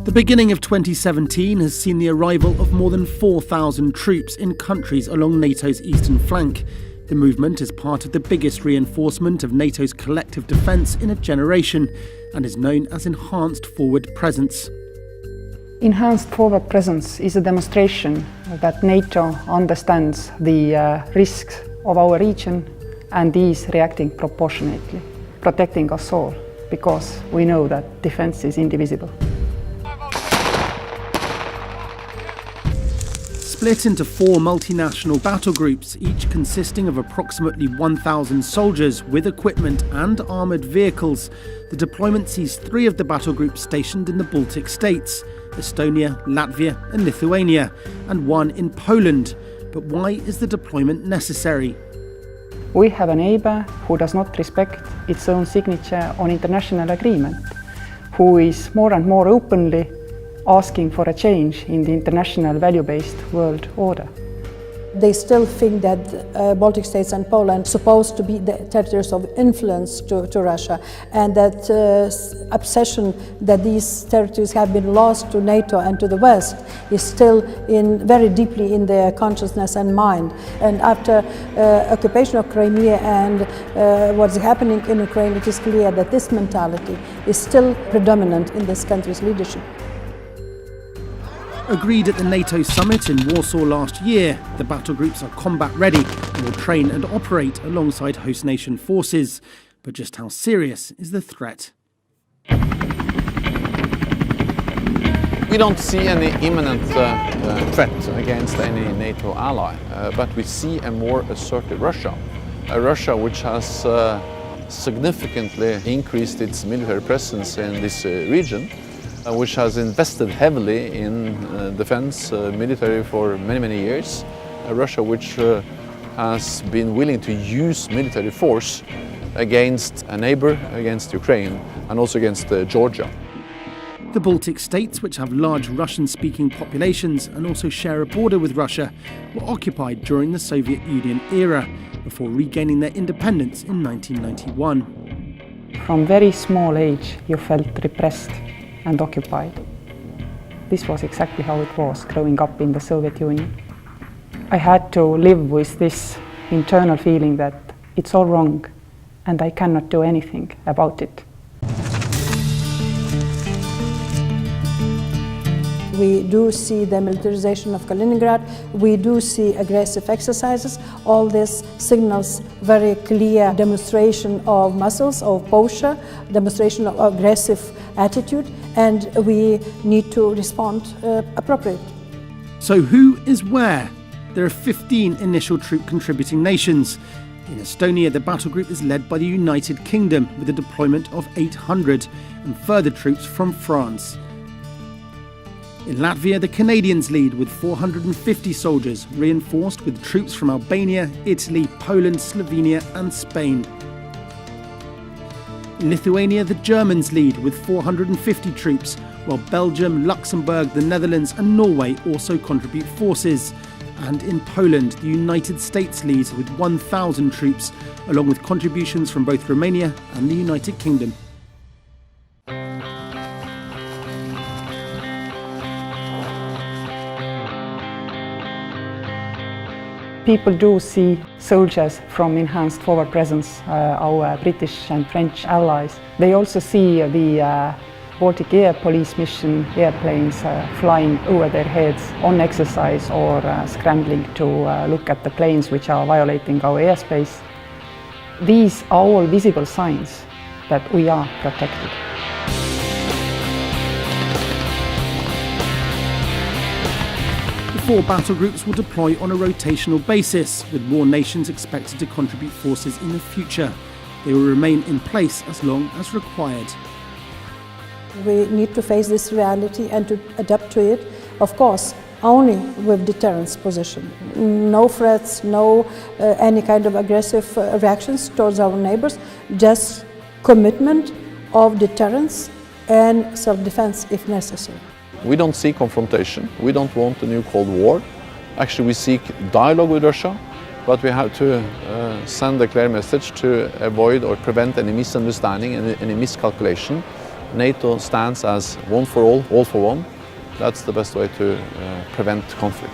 The beginning of 2017 has seen the arrival of more than 4,000 troops in countries along NATO's eastern flank. The movement is part of the biggest reinforcement of NATO's collective defence in a generation and is known as Enhanced Forward Presence. Enhanced Forward Presence is a demonstration that NATO understands the risks of our region and is reacting proportionately, protecting us all, because we know that defence is indivisible. Split into 4 multinational battle groups, each consisting of approximately 1,000 soldiers with equipment and armoured vehicles, the deployment sees 3 of the battle groups stationed in the Baltic states, Estonia, Latvia and Lithuania, and 1 in Poland. But why is the deployment necessary? We have a neighbour who does not respect its own signature on international agreement, who is more and more openly asking for a change in the international value-based world order. They still think that Baltic states and Poland are supposed to be the territories of influence to Russia, and that obsession that these territories have been lost to NATO and to the West is still very deeply in their consciousness and mind. And after occupation of Crimea and what's happening in Ukraine, it is clear that this mentality is still predominant in this country's leadership. Agreed at the NATO summit in Warsaw last year, the battle groups are combat ready and will train and operate alongside host nation forces. But just how serious is the threat? We don't see any imminent threat against any NATO ally, but we see a more assertive Russia. A Russia which has significantly increased its military presence in this region, which has invested heavily in defense military for many years. A Russia which has been willing to use military force against a neighbor, against Ukraine, and also against Georgia. The Baltic states, which have large Russian-speaking populations and also share a border with Russia, were occupied during the Soviet Union era, before regaining their independence in 1991. From very small age, you felt repressed and occupied. This was exactly how it was growing up in the Soviet Union. I had to live with this internal feeling that it's all wrong and I cannot do anything about it. We do see the militarization of Kaliningrad, we do see aggressive exercises. All this signals very clear demonstration of muscles, of posture, demonstration of aggressive attitude, and we need to respond appropriately. So who is where? There are 15 initial troop contributing nations. In Estonia, the battle group is led by the United Kingdom with a deployment of 800 and further troops from France. In Latvia, the Canadians lead with 450 soldiers, reinforced with troops from Albania, Italy, Poland, Slovenia and Spain. In Lithuania, the Germans lead with 450 troops, while Belgium, Luxembourg, the Netherlands and Norway also contribute forces. And in Poland, the United States leads with 1,000 troops, along with contributions from both Romania and the United Kingdom. People do see soldiers from Enhanced Forward Presence, our British and French allies. They also see the Baltic Air Police mission airplanes flying over their heads on exercise or scrambling to look at the planes which are violating our airspace. These are all visible signs that we are protected. The 4 battle groups will deploy on a rotational basis, with more nations expected to contribute forces in the future. They will remain in place as long as required. We need to face this reality and to adapt to it, of course, only with deterrence position. No threats, no any kind of aggressive reactions towards our neighbors, just commitment of deterrence and self-defense if necessary. We don't seek confrontation, we don't want a new Cold War. Actually, we seek dialogue with Russia, but we have to send a clear message to avoid or prevent any misunderstanding and any miscalculation NATO stands as one for all for one. That's the best way to prevent conflict.